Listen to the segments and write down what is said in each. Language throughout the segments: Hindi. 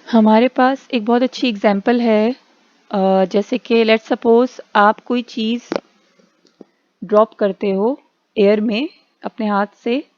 हमारे पास एक बहुत अच्छी एग्जांपल है। जैसे कि लेट्स सपोज आप कोई चीज़ ड्रॉप करते हो एयर में अपने हाथ से।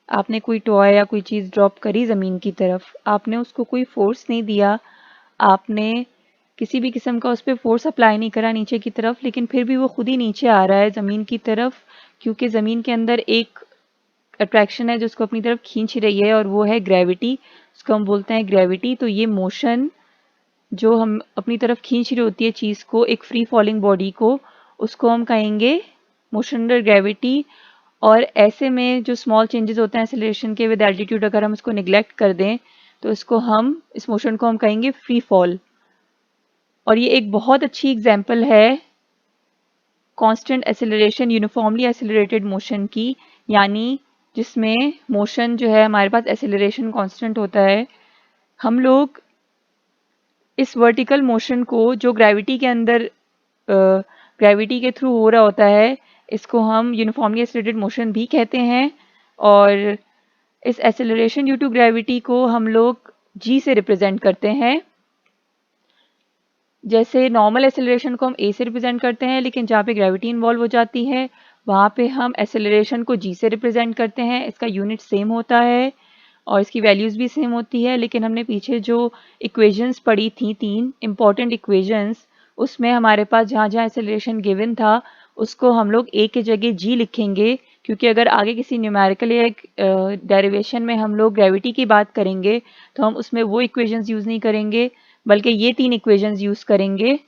आपने कोई टॉय या कोई चीज़ ड्रॉप करी ज़मीन की तरफ, आपने उसको कोई फोर्स नहीं दिया, आपने किसी भी किस्म का उस पर फोर्स अप्लाई नहीं करा नीचे की तरफ, लेकिन फिर भी वो खुद ही नीचे आ रहा है ज़मीन की तरफ, क्योंकि ज़मीन के अंदर एक अट्रैक्शन है जो उसको अपनी तरफ खींच रही है, और वो है ग्रेविटी। उसको हम बोलते हैं ग्रेविटी। तो ये मोशन जो हम अपनी तरफ खींच रही होती है चीज़ को, एक फ्री फॉलिंग बॉडी को, उसको हम कहेंगे मोशन अंडर ग्रेविटी। और ऐसे में जो स्मॉल चेंजेस होते हैं एक्सेलरेशन के विद एल्टीट्यूड, अगर हम उसको निगलेक्ट कर दें तो इस मोशन को हम कहेंगे फ्री फॉल। और ये एक बहुत अच्छी एग्जांपल है constant acceleration, uniformly accelerated motion की, यानी जिसमें मोशन जो है हमारे पास एक्सेलरेशन कांस्टेंट होता है। हम लोग इस वर्टिकल मोशन को जो ग्रेविटी के अंदर ग्रेविटी के थ्रू हो रहा होता है, इसको हम यूनिफॉर्मली एक्सेलरेटेड मोशन भी कहते हैं। और इस एक्सेलरेशन ड्यू टू ग्रेविटी को हम लोग जी से रिप्रेजेंट करते हैं। जैसे नॉर्मल एक्सेलरेशन को हम ए से रिप्रेजेंट करते हैं, लेकिन जहाँ पे ग्रेविटी इन्वॉल्व हो जाती है वहाँ पे हम एक्सेलरेशन को जी से रिप्रेजेंट करते हैं। इसका यूनिट सेम होता है और इसकी वैल्यूज़ भी सेम होती है, लेकिन हमने पीछे जो इक्वेशंस पढ़ी थी, 3 इंपॉर्टेंट इक्वेशंस, उसमें हमारे पास जहाँ जहाँ एक्सेलरेशन गिवन था उसको हम लोग ए के जगह जी लिखेंगे, क्योंकि अगर आगे किसी न्यूमेरिकल या डेरिवेशन में हम लोग ग्रेविटी की बात करेंगे तो हम उसमें वो इक्वेशंस यूज़ नहीं करेंगे, बल्कि ये 3 इक्वेशंस यूज़ करेंगे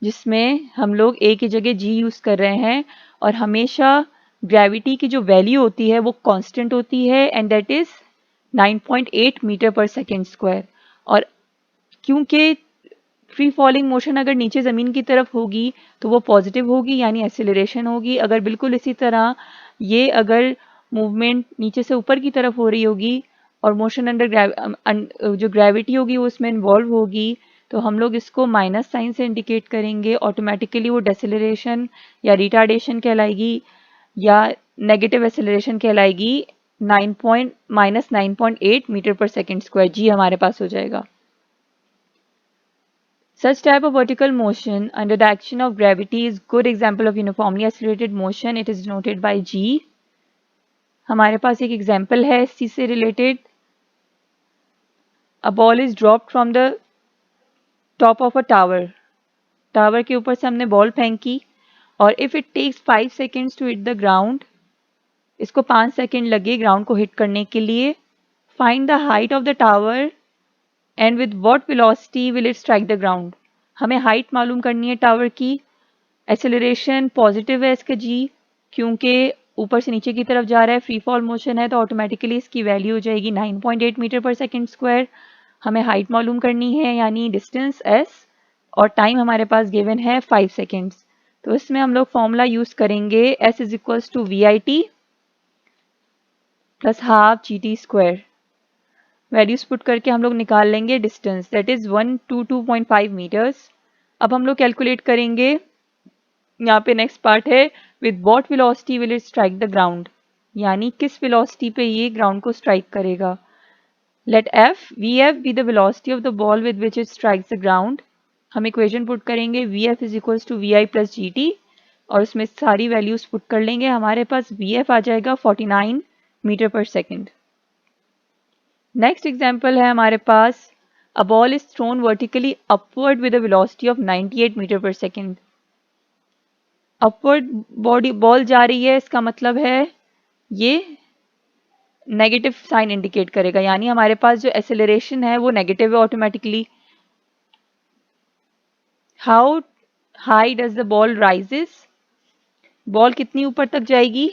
जिसमें हम लोग ए की जगह जी यूज़ कर रहे हैं। और हमेशा ग्रेविटी की जो वैल्यू होती है वो कांस्टेंट होती है, एंड दैट इज़ 9.8 मीटर पर सेकेंड स्क्वायर। और क्योंकि फ्री फॉलिंग मोशन अगर नीचे ज़मीन की तरफ होगी तो वो पॉजिटिव होगी, यानी एक्सेलरेशन होगी। अगर बिल्कुल इसी तरह ये अगर मूवमेंट नीचे से ऊपर की तरफ हो रही होगी और मोशन अंडर जो ग्रेविटी होगी वो इसमें इन्वॉल्व होगी, तो हम लोग इसको माइनस साइन से इंडिकेट करेंगे। ऑटोमेटिकली वो डेसेलरेशन या रिटार्डेशन कहलाएगी, या नेगेटिव एक्सेलरेशन कहलाएगी। 9.8 मीटर पर सेकेंड स्क्वायर जी हमारे पास हो जाएगा। Such type of vertical motion under the action of gravity is good example of uniformly accelerated motion. It is denoted by g. हमारे पास एक एग्जाम्पल है इस चीज से related. A ball is dropped from the top of a tower. Tower के ऊपर से हमने बॉल फेंकी, और if it takes 5 seconds to hit the ground, इसको 5 सेकेंड लगे ग्राउंड को हिट करने के लिए। Find the height of the tower and with what velocity will it strike the ground. हमें हाइट मालूम करनी है टावर की। एक्सेलरेशन पॉजिटिव है इसका जी, क्योंकि ऊपर से नीचे की तरफ जा रहा है, फ्री फॉल मोशन है, तो ऑटोमेटिकली इसकी वैल्यू हो जाएगी 9.8 मीटर पर सेकेंड स्क्वायर। हमें हाइट मालूम करनी है यानी डिस्टेंस s, और टाइम हमारे पास गिवन है 5 सेकेंड्स। तो इसमें हम लोग फॉर्मूला यूज करेंगे s is equals to V I T plus half G T square. Values put करके हम लोग निकाल लेंगे डिस्टेंस, दैट इज 122.5 मीटर्स। अब हम लोग कैलकुलेट करेंगे, यहाँ पे नेक्स्ट पार्ट है, with what velocity will it strike the ground, यानी किस वेलोसिटी पे ये ग्राउंड को स्ट्राइक करेगा। Let F V F be the velocity of the ball with which it strikes the ground. हम इक्वेशन पुट करेंगे V F is equals to V I plus G T, और उसमें सारी वैल्यूज पुट कर लेंगे। हमारे पास वी एफ आ जाएगा 49 मीटर पर सेकेंड। नेक्स्ट एग्जाम्पल है हमारे पास, a ball is thrown vertically upward with a velocity of 98 metre पर सेकेंड। अपवर्ड बॉडी बॉल जा रही है, इसका मतलब है ये नेगेटिव साइन इंडिकेट करेगा, यानी हमारे पास जो एक्सेलरेशन है वो नेगेटिव है automatically. How high does the ball rises, ball कितनी ऊपर तक जाएगी,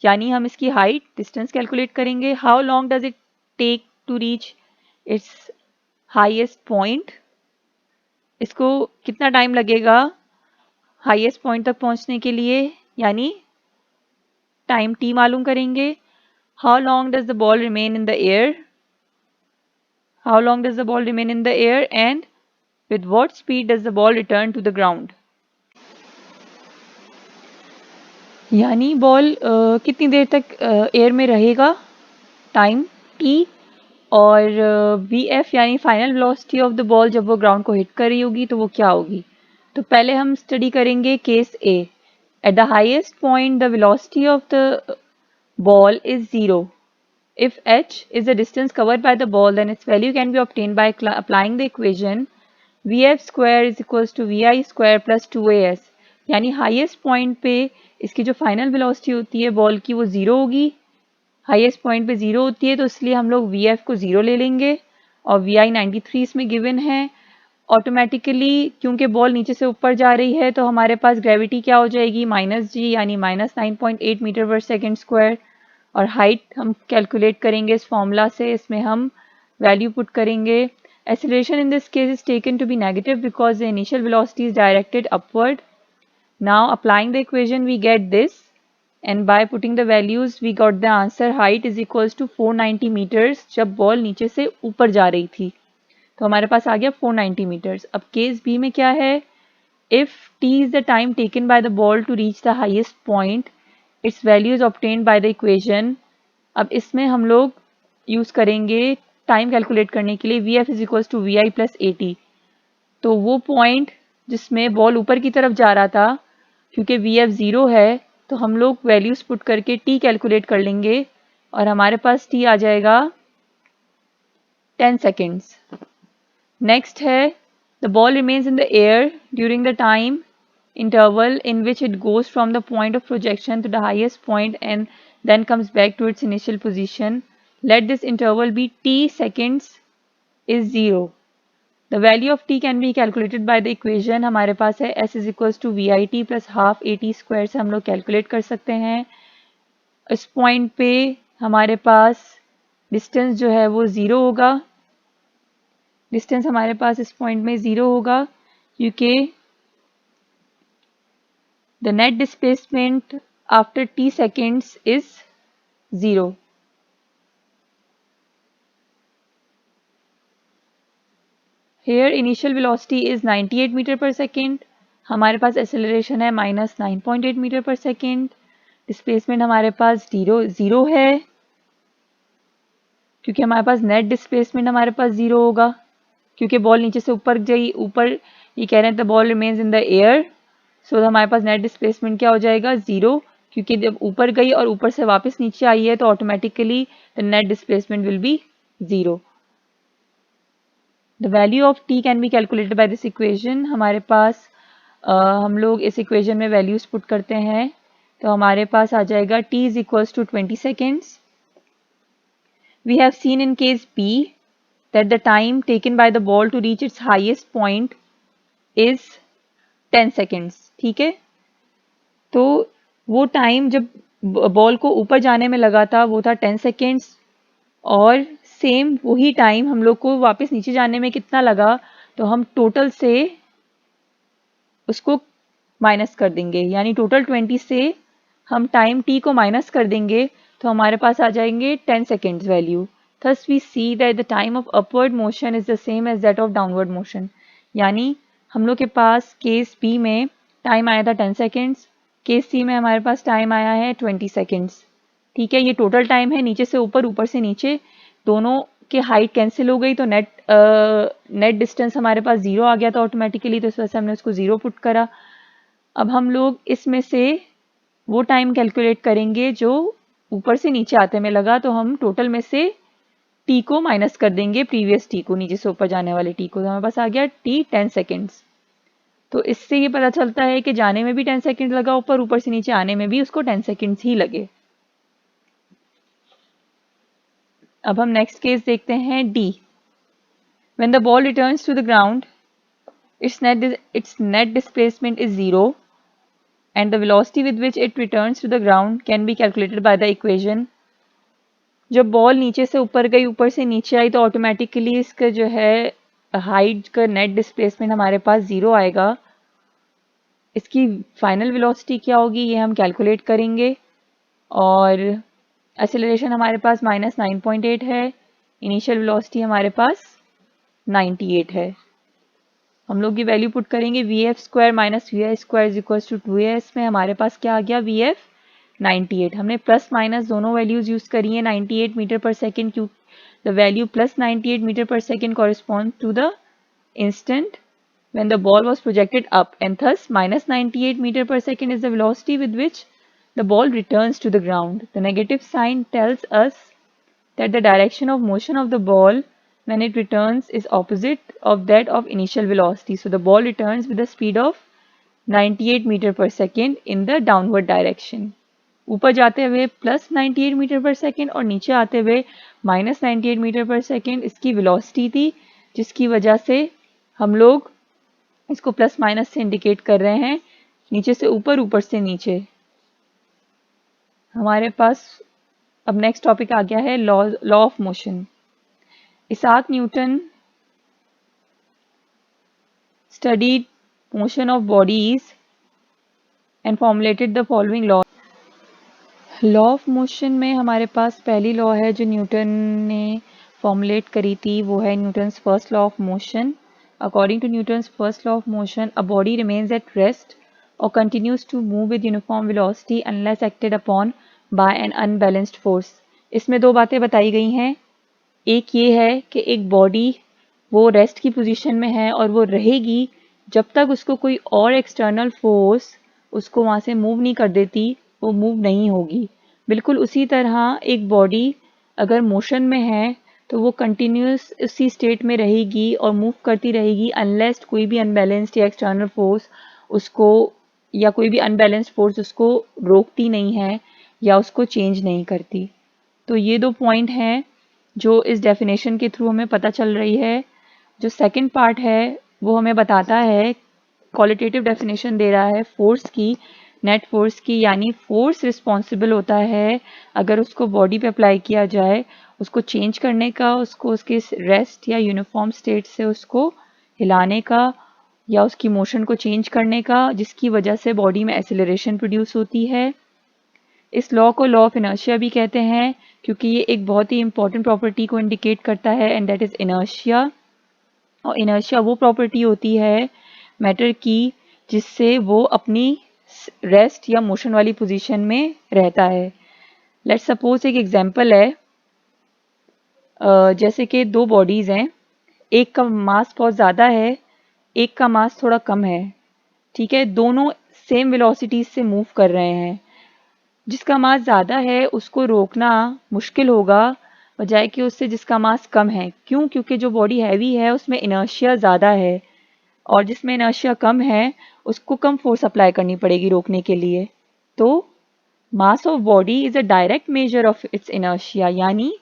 यानी हम इसकी हाइट डिस्टेंस कैलकुलेट करेंगे। How long does it take to reach its highest point, इसको कितना टाइम लगेगा हाईएस्ट पॉइंट तक पहुंचने के लिए, यानी टाइम टी मालूम करेंगे। How long does the ball remain in the air? How long does the ball remain in the air, and with what speed does the ball return to the ground? यानी बॉल कितनी देर तक एयर में रहेगा, टाइम टी, और वी एफ यानी final velocity of the ball जब वो ग्राउंड को हिट कर रही होगी तो वो क्या होगी। तो पहले हम स्टडी करेंगे case A. At the highest point the velocity of the ball is 0. If h is the distance covered by the ball, then its value can be obtained by applying the equation vf square is equals to vi square plus 2as. यानी हाईएस्ट पॉइंट पे इसकी जो फाइनल वेलोसिटी होती है बॉल की वो 0 होगी। हाईएस्ट पॉइंट पे 0 होती है तो इसलिए हम लोग vf को 0 ले लेंगे और vi 93 इसमें गिवन है। ऑटोमेटिकली क्योंकि बॉल नीचे से ऊपर जा रही है तो हमारे पास ग्रेविटी क्या हो जाएगी -g यानी -9.8 मीटर पर सेकेंड स्क्वायर। और हाइट हम कैलकुलेट करेंगे इस फॉर्मूला से, इसमें हम वैल्यू पुट करेंगे। Acceleration in this case is taken to be negative because the initial velocity is directed upward. Now applying the equation we get this and by putting the values we got the answer height is equals to 490 metres जब बॉल नीचे से ऊपर जा रही थी तो हमारे पास आ गया 490 मीटर्स। अब केस बी में क्या है, if T is the time taken by the ball to reach the highest point its value is obtained by the equation. अब इसमें हम लोग यूज़ करेंगे टाइम कैलकुलेट करने के लिए V F is equals to V I plus A T. तो वो पॉइंट जिसमें बॉल ऊपर की तरफ जा रहा था क्योंकि वी एफ 0 है तो हम लोग वैल्यूज़ पुट करके टी कैलकुलेट कर लेंगे और हमारे पास टी आ जाएगा 10 सेकेंड्स। नेक्स्ट है the ball remains in the air during the time interval in which it goes from the point of projection to the highest point and then comes back to its initial position. Let this interval be t seconds is 0. The value of t can be calculated by the equation हमारे पास है s is equals to vit plus half at square से हम लोग कैलकुलेट कर सकते हैं। इस पॉइंट पे हमारे पास डिस्टेंस जो है वो 0 होगा। डिस्टेंस हमारे पास इस पॉइंट में 0 होगा क्योंकि the net displacement after t seconds is 0. Here initial velocity is 98 metre पर सेकेंड। हमारे पास एक्सेलरेशन है -9.8 मीटर पर सेकेंड। डिस्प्लेसमेंट हमारे पास 0 है क्योंकि हमारे पास नेट डिस्प्लेसमेंट हमारे पास 0 होगा क्योंकि बॉल नीचे से ऊपर गई। ऊपर ये कह रहे हैं the ball remains in the air so हमारे पास नेट डिस्प्लेसमेंट क्या हो जाएगा 0 क्योंकि जब ऊपर गई और ऊपर से वापस नीचे आई है तो automatically the net displacement will be 0। The value of T can be calculated by this equation. हमारे पास हम लोग इस इक्वेशन में वैल्यूज पुट करते हैं तो हमारे पास आ जाएगा t is equals to 20 seconds. We have seen in case b that the time taken by the ball to reach its highest point is 10 seconds। ठीक है, तो वो टाइम जब बॉल को ऊपर जाने में लगा था वो था 10 सेकेंड्स और सेम वही टाइम हम लोग को वापस नीचे जाने में कितना लगा तो हम टोटल से उसको माइनस कर देंगे यानी टोटल 20 से हम टाइम t को माइनस कर देंगे तो हमारे पास आ जाएंगे 10 seconds value. Thus we see that the time of upward motion is the same as that of downward motion। यानी हम लोग के पास केस बी में टाइम आया था 10 सेकेंड्स, केस सी में हमारे पास टाइम आया है 20 सेकेंड्स। ठीक है, ये टोटल टाइम है नीचे से ऊपर ऊपर से नीचे दोनों के हाइट कैंसिल हो गई तो नेट डिस्टेंस हमारे पास 0 आ गया था ऑटोमेटिकली तो इस वजह से हमने उसको 0 पुट करा। अब हम लोग इसमें से वो टाइम कैलकुलेट करेंगे जो ऊपर से नीचे आते में लगा तो हम टोटल में से टी को माइनस कर देंगे प्रीवियस टी को, नीचे से ऊपर जाने वाले टी को, तो हमारे पास आ गया टी 10 सेकेंड्स। तो इससे ये पता चलता है कि जाने में भी 10 सेकेंड लगा ऊपर से नीचे आने में भी उसको 10 सेकेंड्स ही लगे। अब हम नेक्स्ट केस देखते हैं D. When the ball returns to the ground its net displacement is 0 and the velocity with which it returns to the ground can be calculated by the equation। जब बॉल नीचे से ऊपर गई ऊपर से नीचे आई तो ऑटोमेटिकली इसका जो है हाइट का नेट डिस्प्लेसमेंट हमारे पास 0 आएगा। इसकी फाइनल वेलोसिटी क्या होगी ये हम कैलकुलेट करेंगे और एक्सेलरेशन हमारे पास -9.8 है, इनिशियल वेलोसिटी हमारे पास 98 है। हम लोग ये वैल्यू पुट करेंगे V F square minus V I square is equal to 2as में हमारे पास क्या आ गया वी एफ 98। हमने प्लस माइनस दोनों वैल्यूज यूज करी है 98 मीटर पर सेकेंड, क्यों द वैल्यू प्लस 98 मीटर पर second correspond to the instant when the ball was projected up, and thus minus 98 meter per second is the velocity with which the ball returns to the ground. The negative sign tells us that the direction of motion of the ball when it returns is opposite of that of initial velocity. So the ball returns with a speed of 98 meter per second in the downward direction. ऊपर जाते हुए प्लस 98 मीटर पर सेकेंड और नीचे आते हुए माइनस 98 मीटर पर सेकेंड इसकी वेलोसिटी थी, जिसकी वजह से हम लोग इसको प्लस माइनस से इंडिकेट कर रहे हैं, नीचे से ऊपर, ऊपर से नीचे। हमारे पास अब नेक्स्ट टॉपिक आ गया है law of motion. Isaac Newton studied motion of bodies and formulated the following law of motion में हमारे पास पहली लॉ है जो न्यूटन ने फॉर्मुलेट करी थी, वो है Newton's first law of motion. According to Newton's first law of motion, a body remains at rest or continues to move with uniform velocity unless acted upon by an unbalanced force. इसमें दो बातें बताई गई हैं। एक ये है कि एक बॉडी वो रेस्ट की पोजीशन में है और वो रहेगी जब तक उसको कोई और एक्सटर्नल फोर्स उसको वहाँ से मूव नहीं कर देती, वो मूव नहीं होगी। बिल्कुल उसी तरह एक बॉडी अगर मोशन में है तो वो कंटिन्यूस उसी स्टेट में रहेगी और मूव करती रहेगी अनलेस कोई भी अनबैलेंस्ड या एक्सटर्नल फोर्स उसको या कोई भी अनबैलेंस्ड फोर्स उसको रोकती नहीं है या उसको चेंज नहीं करती। तो ये दो पॉइंट हैं जो इस डेफिनेशन के थ्रू हमें पता चल रही है। जो सेकंड पार्ट है वो हमें बताता है, क्वालिटेटिव डेफिनेशन दे रहा है फोर्स की, नेट फोर्स की, यानी फोर्स रिस्पॉन्सिबल होता है अगर उसको बॉडी पे अप्लाई किया जाए उसको चेंज करने का, उसको उसके रेस्ट या यूनिफॉर्म स्टेट से उसको हिलाने का या उसकी मोशन को चेंज करने का, जिसकी वजह से बॉडी में एक्सेलरेशन प्रोड्यूस होती है। इस लॉ को लॉ ऑफ इनर्शिया भी कहते हैं क्योंकि ये एक बहुत ही इंपॉर्टेंट प्रॉपर्टी को इंडिकेट करता है, एंड दैट इज इनर्शिया। और इनर्शिया वो प्रॉपर्टी होती है मैटर की जिससे वो अपनी रेस्ट या मोशन वाली पोजीशन में रहता है। लेट्स सपोज एक एग्जांपल है, जैसे कि दो बॉडीज़ हैं, एक का मास बहुत ज़्यादा है, एक का मास थोड़ा कम है, ठीक है। दोनों सेम वेलोसिटीज से मूव कर रहे हैं। जिसका मास ज़्यादा है उसको रोकना मुश्किल होगा बजाय कि उससे जिसका मास कम है। क्यों? क्योंकि जो बॉडी हैवी है उसमें इनर्शिया ज़्यादा है और जिसमें इनर्शिया कम है उसको कम फोर्स अप्लाई करनी पड़ेगी रोकने के लिए। तो mass of body is a direct measure of its inertia, यानी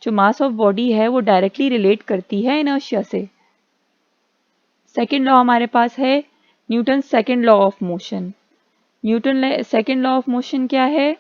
जो मास ऑफ बॉडी है वो डायरेक्टली रिलेट करती है इनर्शिया से। सेकेंड लॉ हमारे पास है Newton second law of motion. Newton second law of motion क्या है?